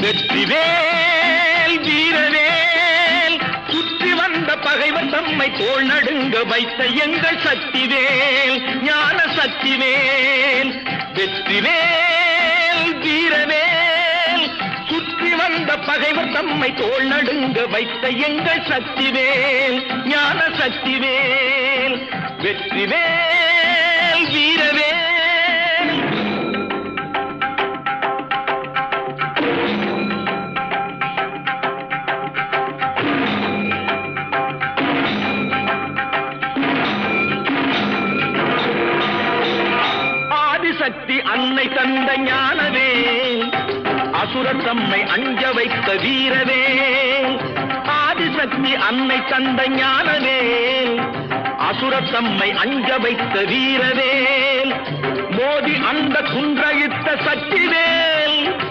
வெற்றிவேல் வீரவேல் சுற்றி வந்த பகைவர் தம்மை தோள் நடுங்க வைத்த எங்கள் சக்திவேல் ஞான சக்திவேல். வெற்றிவேல் வீரவேல் சுற்றி வந்த பகைவர் தம்மை தோள் நடுங்க வைத்த எங்கள் சக்திவேல் ஞான சக்திவேல். வெற்றிவேல் வீரவேல். சக்தி அன்னை தந்த ஞானவேல் அசுரர் தம்மை அஞ்ச வைத்த வீரவேல். ஆதிசக்தி அன்னை தந்த ஞானவேல் அசுரர் தம்மை அஞ்ச வைத்த வீரவேல். மோதி அந்த குன்றழித்த சக்திவேல்